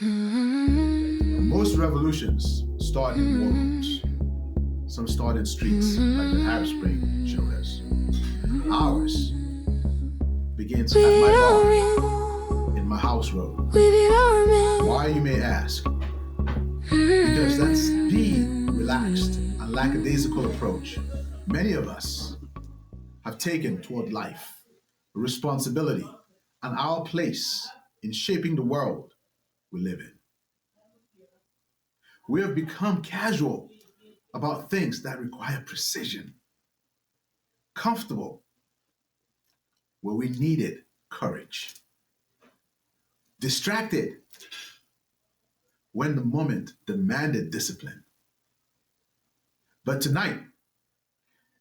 Most revolutions start in war rooms. Some start in streets, like the Arab Spring showed us. Ours begins at my bar, in my house robe. Why, you may ask? Because that's the relaxed and lackadaisical approach many of us have taken toward life, responsibility, and our place in shaping the world we live in. We have become casual about things that require precision, comfortable where we needed courage, distracted when the moment demanded discipline. But tonight,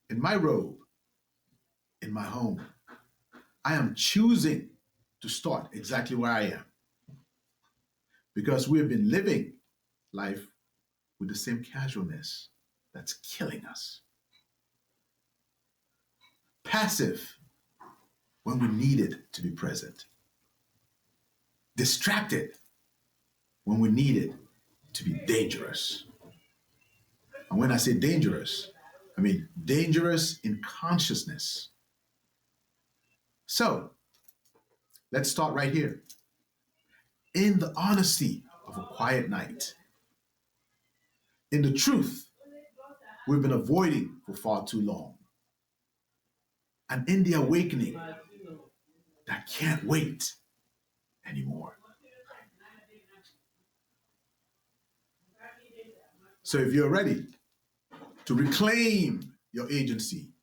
in my robe, in my home, I am choosing to start exactly where I am because we have been living life with the same casualness that's killing us. Passive when we needed to be present. Distracted when we needed to be dangerous. And when I say dangerous, I mean dangerous in consciousness. So let's start right here. In the honesty of a quiet night, in the truth we've been avoiding for far too long, and in the awakening that can't wait anymore. So if you're ready to reclaim your agency,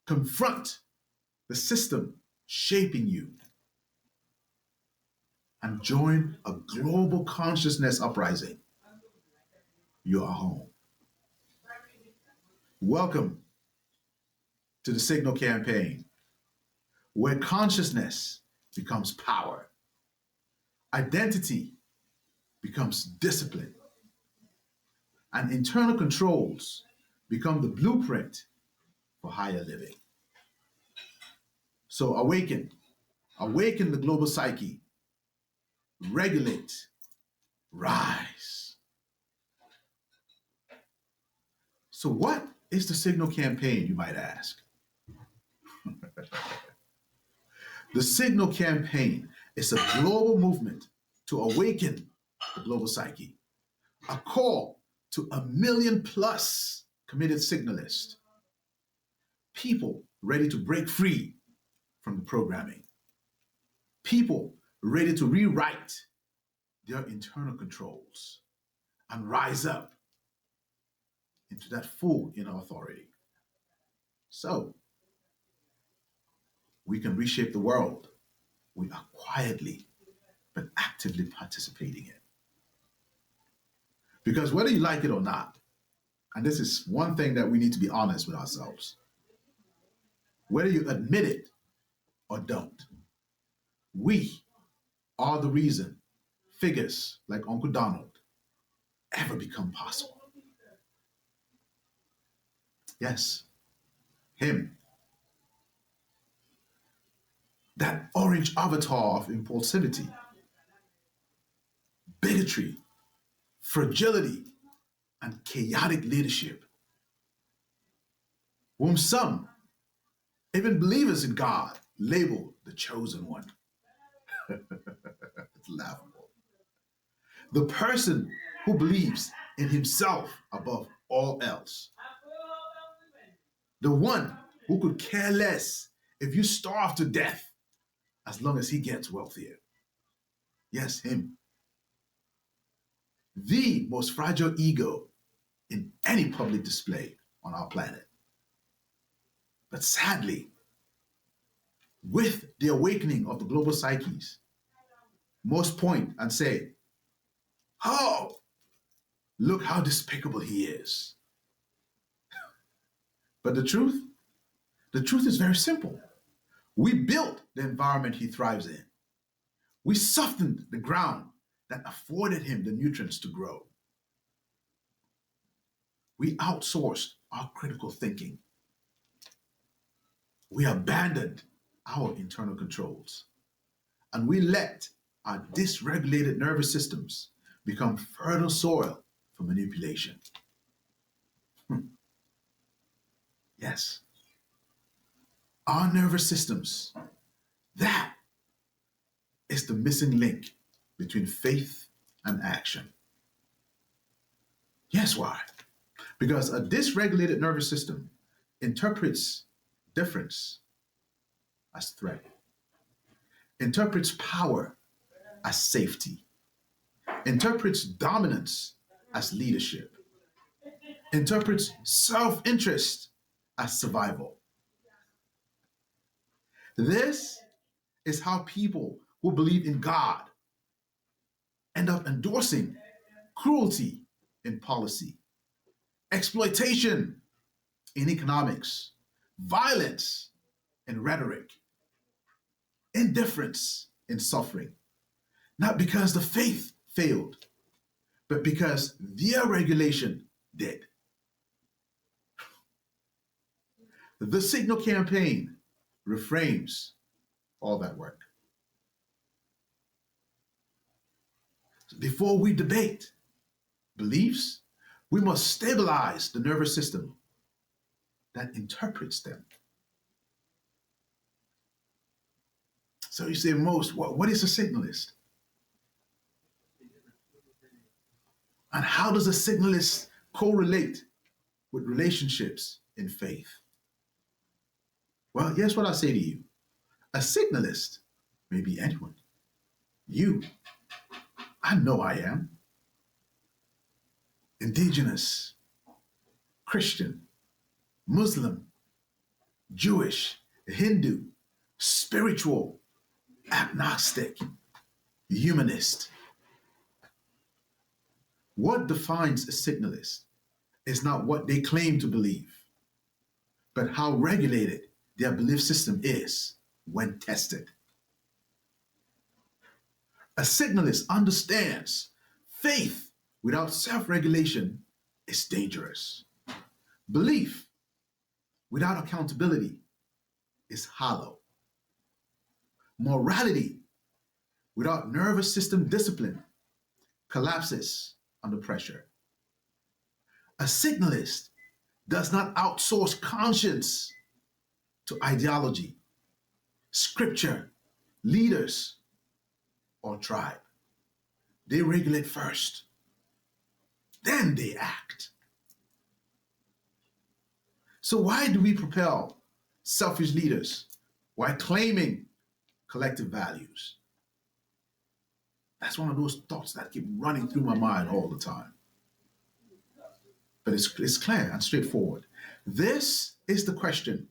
confront the system shaping you, and join a global consciousness uprising, you are home. Welcome to the Signal campaign, where consciousness becomes power, identity becomes discipline, and internal controls become the blueprint for higher living. So awaken the global psyche, regulate, rise. So what is the Signal campaign, you might ask? The Signal campaign is a global movement to awaken the global psyche, a call to 1 million plus committed signalists, people ready to break free from the programming, people ready to rewrite their internal controls and rise up into that full inner authority. So we can reshape the world we are quietly but actively participating in. Because whether you like it or not, and this is one thing that we need to be honest with ourselves, whether you admit it or don't, we are the reason figures like Uncle Donald ever become possible. Yes, him. That orange avatar of impulsivity, bigotry, fragility, and chaotic leadership, whom some, even believers in God, label the chosen one. It's laughable. The person who believes in himself above all else. The one who could care less if you starve to death as long as he gets wealthier. Yes, him. The most fragile ego in any public display on our planet. But sadly, with the awakening of the global psyches, most point and say, oh, look how despicable he is. But the truth is very simple. We built the environment he thrives in. We softened the ground that afforded him the nutrients to grow. We outsourced our critical thinking. We abandoned our internal controls. And we let our dysregulated nervous systems become fertile soil for manipulation. Yes. Our nervous systems, that is the missing link between faith and action. Yes, why? Because a dysregulated nervous system interprets difference as threat, interprets power as safety, interprets dominance as leadership, interprets self-interest as survival. This is how people who believe in God end up endorsing cruelty in policy, exploitation in economics, violence in rhetoric, indifference in suffering, not because the faith failed, but because their regulation did. The Signal campaign reframes all that work. Before we debate beliefs, we must stabilize the nervous system that interprets them. So you say, Most, what is a signalist? And how does a signalist correlate with relationships in faith? Well, here's what I say to you. A signalist may be anyone. You, I know I am. Indigenous, Christian, Muslim, Jewish, Hindu, spiritual, agnostic, humanist. What defines a signalist is not what they claim to believe, but how regulated their belief system is when tested. A signalist understands faith without self-regulation is dangerous. Belief without accountability is hollow. Morality without nervous system discipline collapses under pressure. A signalist does not outsource conscience to ideology, scripture, leaders, or tribe. They regulate first, then they act. So why do we propel selfish leaders while claiming collective values? That's one of those thoughts that keep running through my mind all the time. But it's clear and straightforward. This is the question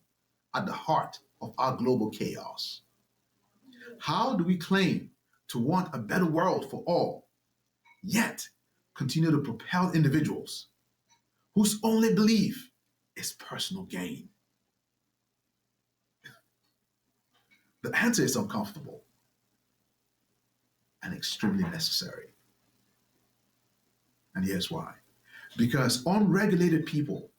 at the heart of our global chaos. How do we claim to want a better world for all, yet continue to propel individuals whose only belief is personal gain? The answer is uncomfortable and extremely necessary. And here's why. Because unregulated people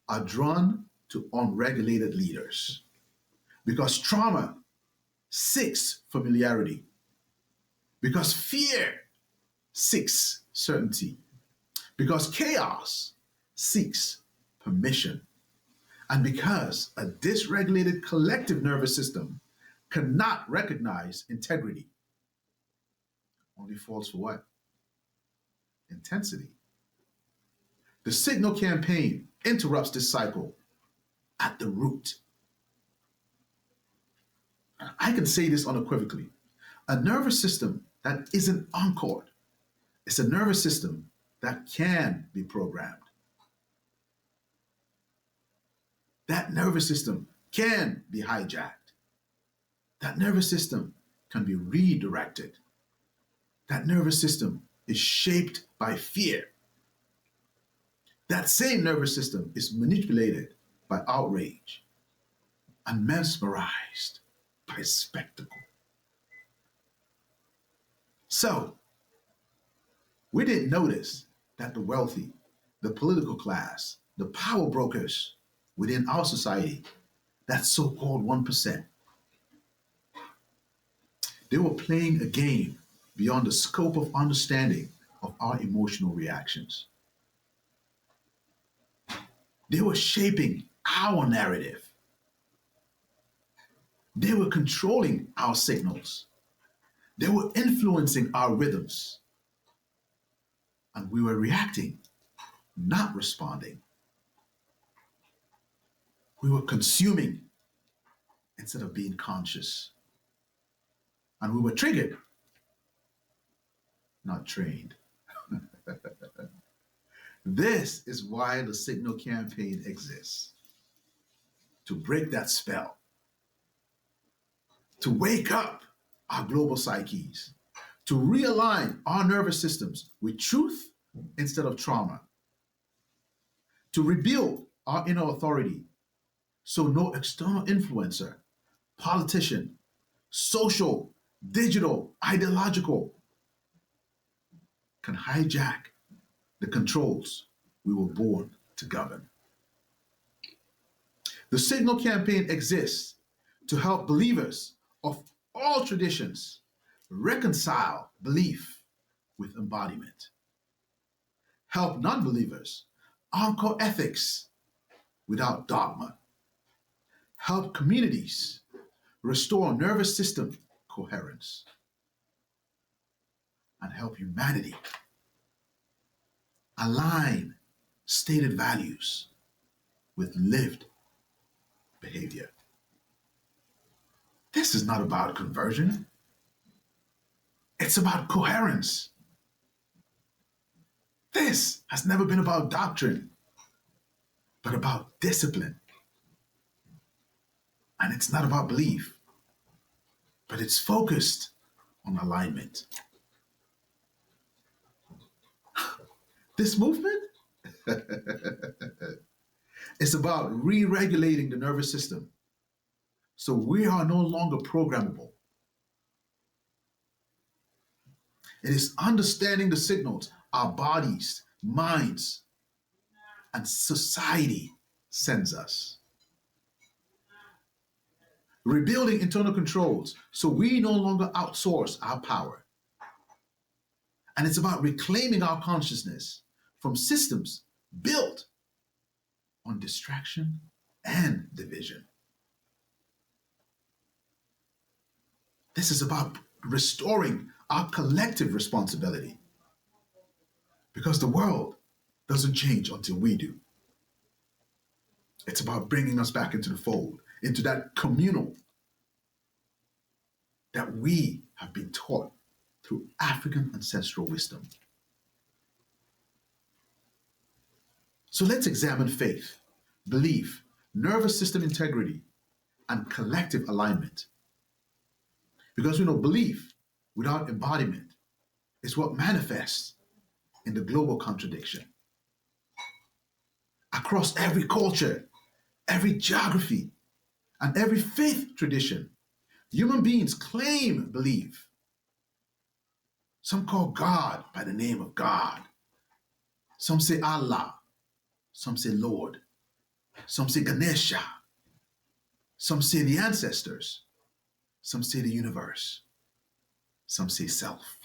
are drawn to unregulated leaders. Because trauma seeks familiarity. Because fear seeks certainty. Because chaos seeks permission. And because a dysregulated collective nervous system cannot recognize integrity, only falls for what? Intensity. The Signal campaign interrupts this cycle at the root. I can say this unequivocally. A nervous system that isn't anchored is a nervous system that can be programmed. That nervous system can be hijacked. That nervous system can be redirected. That nervous system is shaped by fear. That same nervous system is manipulated by outrage and mesmerized by spectacle. So, we didn't notice that the wealthy, the political class, the power brokers within our society, that so-called 1%, they were playing a game beyond the scope of understanding of our emotional reactions. They were shaping our narrative. They were controlling our signals. They were influencing our rhythms. And we were reacting, not responding. We were consuming instead of being conscious. And we were triggered, not trained. This is why the Signal campaign exists. To break that spell. To wake up our global psyches. To realign our nervous systems with truth instead of trauma. To rebuild our inner authority so no external influencer, politician, social, digital, ideological can hijack the controls we were born to govern. The Signal campaign exists to help believers of all traditions reconcile belief with embodiment. Help non-believers anchor ethics without dogma. Help communities restore nervous system coherence. And help humanity align stated values with lived behavior. This is not about conversion. It's about coherence. This has never been about doctrine, but about discipline. And it's not about belief, but it's focused on alignment. This movement is about re-regulating the nervous system so we are no longer programmable. It is understanding the signals our bodies, minds, and society sends us. Rebuilding internal controls so we no longer outsource our power. And it's about reclaiming our consciousness from systems built on distraction and division. This is about restoring our collective responsibility. Because the world doesn't change until we do. It's about bringing us back into the fold, into that communal that we have been taught through African ancestral wisdom. So let's examine faith, belief, nervous system integrity, and collective alignment. Because we know belief without embodiment is what manifests in the global contradiction. Across every culture, every geography, and every faith tradition, human beings claim belief. Some call God by the name of God. Some say Allah. Some say Lord. Some say Ganesha. Some say the ancestors. Some say the universe. Some say self.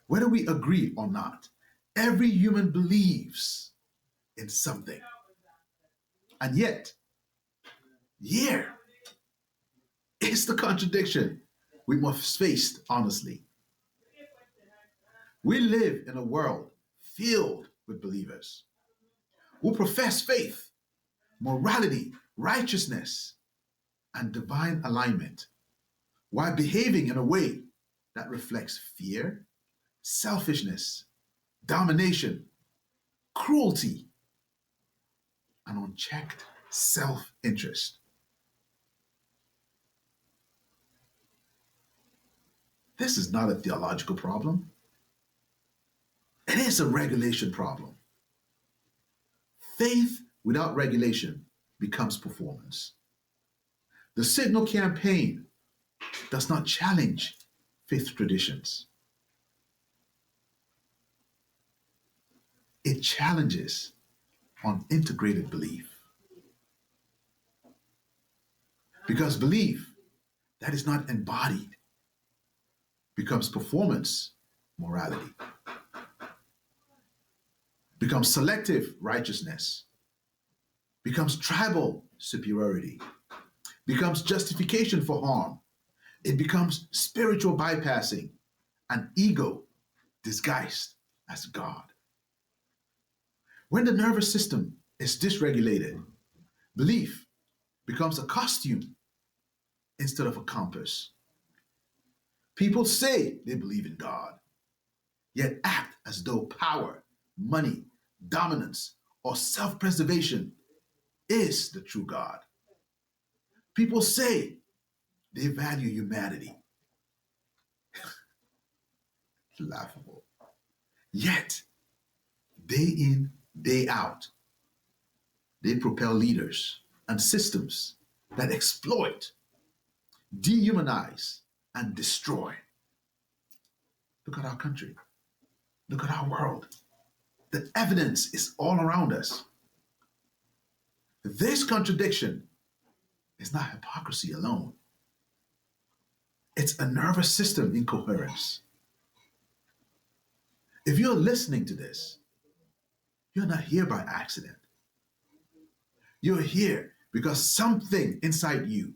Whether we agree or not, every human believes in something. And yet, here is the contradiction we must face honestly. We live in a world filled with believers who profess faith, morality, righteousness, and divine alignment, while behaving in a way that reflects fear, selfishness, domination, cruelty, and unchecked self-interest. This is not a theological problem. It is a regulation problem. Faith without regulation becomes performance. The Signal campaign does not challenge faith traditions. It challenges unintegrated belief. Because belief that is not embodied becomes performance morality, becomes selective righteousness, becomes tribal superiority, becomes justification for harm. It becomes spiritual bypassing and ego disguised as God. When the nervous system is dysregulated, belief becomes a costume instead of a compass. People say they believe in God, yet act as though power, money, dominance, or self-preservation is the true God. People say they value humanity. Laughable. Yet, day in, day out, they propel leaders and systems that exploit, dehumanize, and destroy. Look at our country. Look at our world. The evidence is all around us. This contradiction is not hypocrisy alone. It's a nervous system incoherence. If you're listening to this, you're not here by accident. You're here because something inside you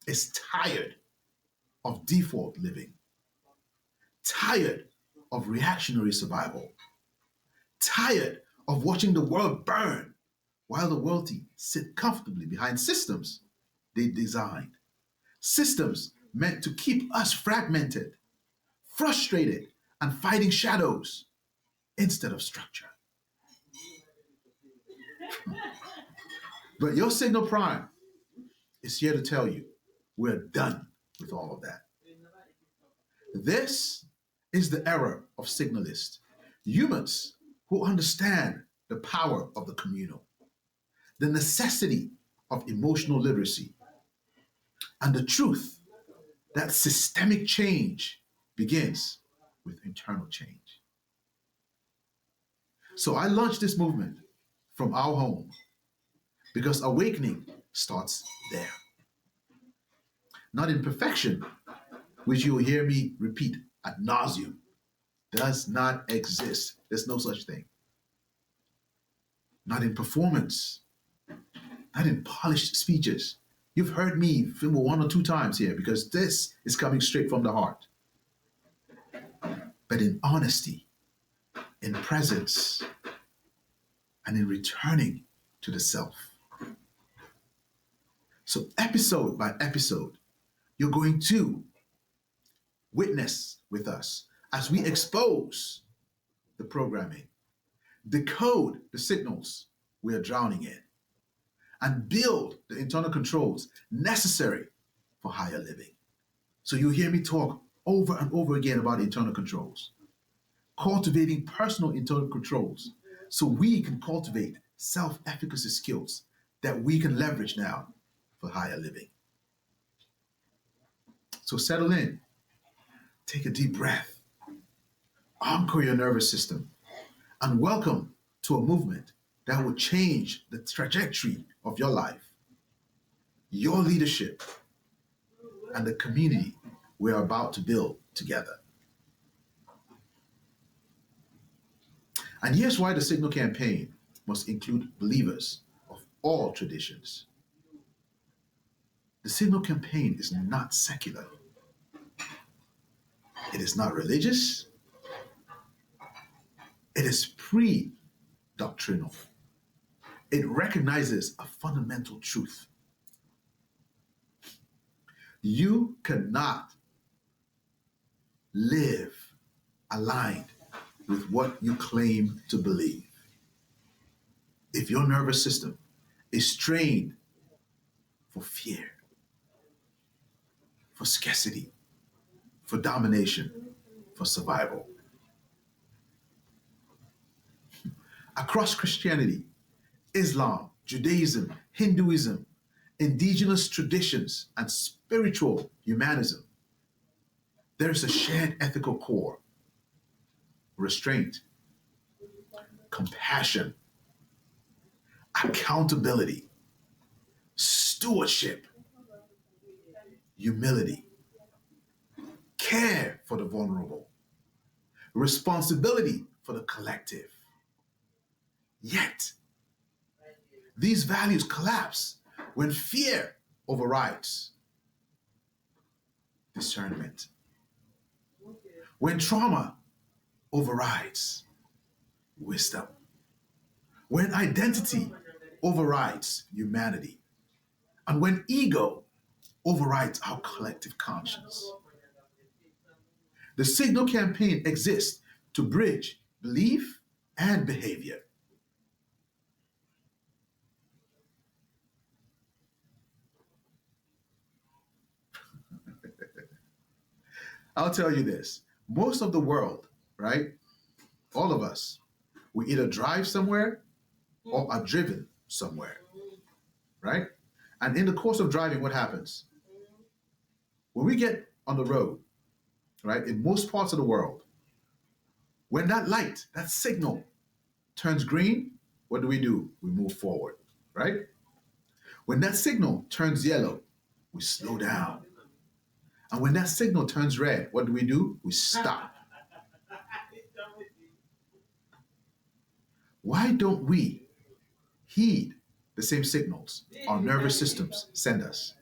is tired of default living, tired of reactionary survival, tired of watching the world burn while the wealthy sit comfortably behind systems they designed. Systems meant to keep us fragmented, frustrated, and fighting shadows instead of structure. But your signal prime is here to tell you we're done with all of that. This is the era of signalists, humans who understand the power of the communal, the necessity of emotional literacy, and the truth that systemic change begins with internal change. So I launched this movement from our home because awakening starts there. Not in perfection, which you will hear me repeat ad nauseum, does not exist. There's no such thing. Not in performance, not in polished speeches. You've heard me film one or two times here because this is coming straight from the heart. But in honesty, in presence, and in returning to the self. So episode by episode, you're going to witness with us as we expose the programming, decode the signals we are drowning in, and build the internal controls necessary for higher living. So you hear me talk over and over again about internal controls, cultivating personal internal controls so we can cultivate self-efficacy skills that we can leverage now for higher living. So settle in, take a deep breath, anchor your nervous system, and welcome to a movement that will change the trajectory of your life, your leadership, and the community we are about to build together. And here's why the Signal campaign must include believers of all traditions. The Signal campaign is not secular. It is not religious. It is pre-doctrinal. It recognizes a fundamental truth. You cannot live aligned with what you claim to believe if your nervous system is trained for fear, for scarcity, for domination, for survival. Across Christianity, Islam, Judaism, Hinduism, indigenous traditions, and spiritual humanism, there is a shared ethical core: restraint, compassion, accountability, stewardship, humility. care for the vulnerable, responsibility for the collective. Yet, these values collapse when fear overrides discernment, when trauma overrides wisdom, when identity overrides humanity, and when ego overrides our collective conscience. The Signal campaign exists to bridge belief and behavior. I'll tell you this, most of the world, right? All of us, we either drive somewhere or are driven somewhere, right? And in the course of driving, what happens? When we get on the road, right, in most parts of the world, when that light, that signal turns green, what do? We move forward, right? When that signal turns yellow, we slow down. And when that signal turns red, what do? We stop. Why don't we heed the same signals our nervous systems send us?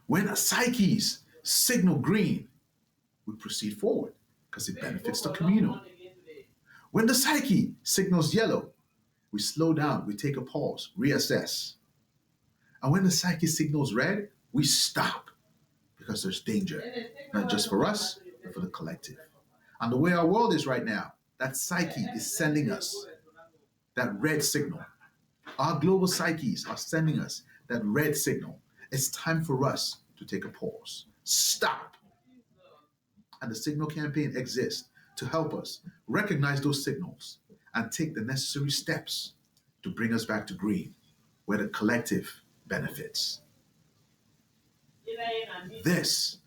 When a psyche's signal green, we proceed forward because it benefits the communal. When the psyche signals yellow, we slow down, we take a pause, reassess. And when the psyche signals red, we stop because there's danger, not just for us, but for the collective. And the way our world is right now, that psyche is sending us that red signal. Our global psyches are sending us that red signal. It's time for us to take a pause. Stop. And the Signal campaign exists to help us recognize those signals and take the necessary steps to bring us back to green, where the collective benefits. This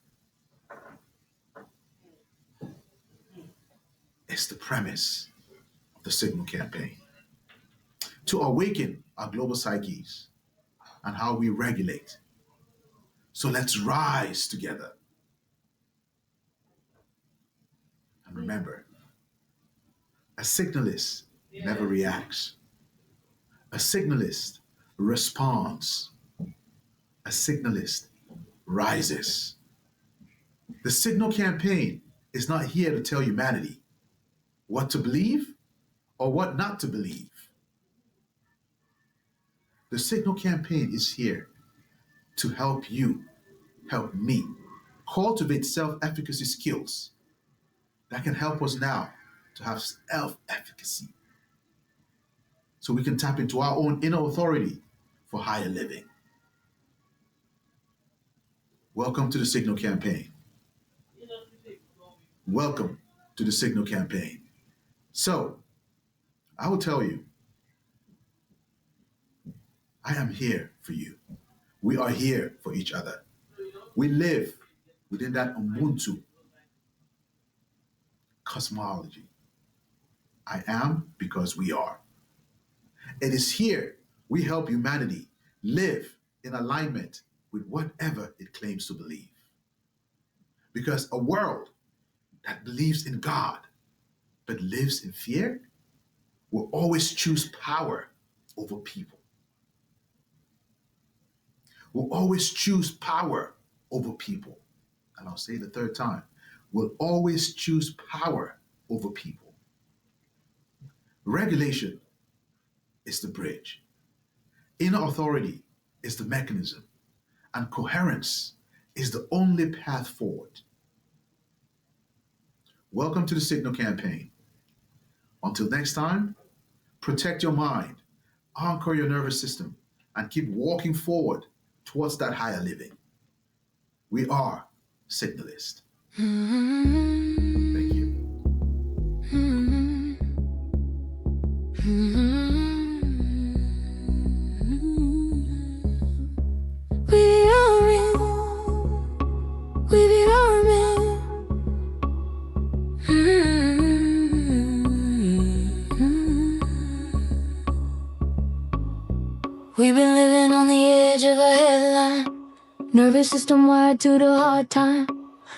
is the premise of the Signal campaign. To awaken our global psyches and how we regulate. So let's rise together. And remember, a signalist never reacts. A signalist responds. A signalist rises. The Signal campaign is not here to tell humanity what to believe or what not to believe. The Signal campaign is here to help you, help me, cultivate self-efficacy skills that can help us now to have self-efficacy so we can tap into our own inner authority for higher living. Welcome to the Signal campaign. Welcome to the Signal campaign. So, I will tell you, I am here for you. We are here for each other. We live within that Ubuntu cosmology. I am because we are. It is here we help humanity live in alignment with whatever it claims to believe. Because a world that believes in God but lives in fear will always choose power over people. Will always choose power over people. And I'll say it the third time. Will always choose power over people. Regulation is the bridge. Inner authority is the mechanism. And coherence is the only path forward. Welcome to the Signal campaign. Until next time, protect your mind, anchor your nervous system, and keep walking forward towards that higher living. We are Signalists. Thank you. We are in, we are men. We've been living on the edge of a headline, nervous Nervous system wired to the hard time.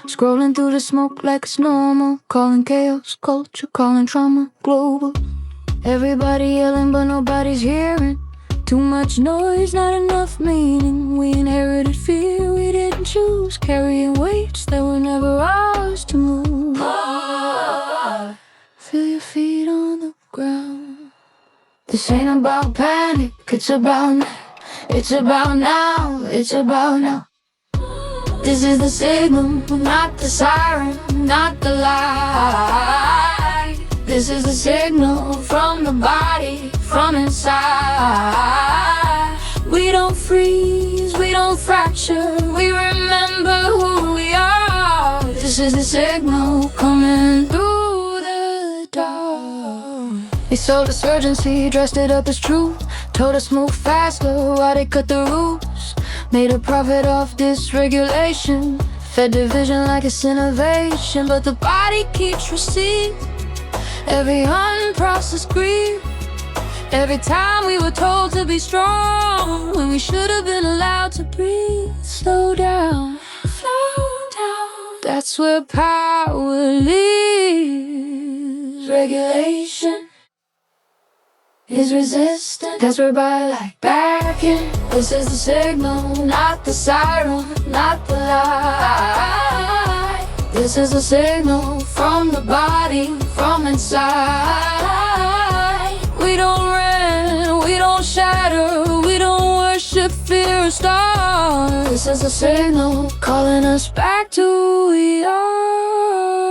Scrolling through the smoke like it's normal. Calling chaos, culture, calling trauma, global. Everybody yelling but nobody's hearing. Too much noise, not enough meaning. We inherited fear we didn't choose. Carrying weights that were never ours to move. Feel your feet on the ground. This ain't about panic, it's about now. It's about now, it's about now. This is the signal, not the siren, not the lie. This is the signal from the body, from inside. We don't freeze, we don't fracture, we remember who we are. This is the signal coming through the dark. They sold us urgency, dressed it up as truth. Told us move faster while they cut the rules. Made a profit off dysregulation. Fed division like it's innovation. But the body keeps receipts. Every unprocessed grief. Every time we were told to be strong, when we should have been allowed to breathe. Slow down, slow down. That's where power lives. Regulation is resistant. That's where by like backing. This is the signal, not the siren, not the lie. This is the signal from the body, from inside. We don't run, we don't shatter, we don't worship fear or stars. This is the signal calling us back to who we are.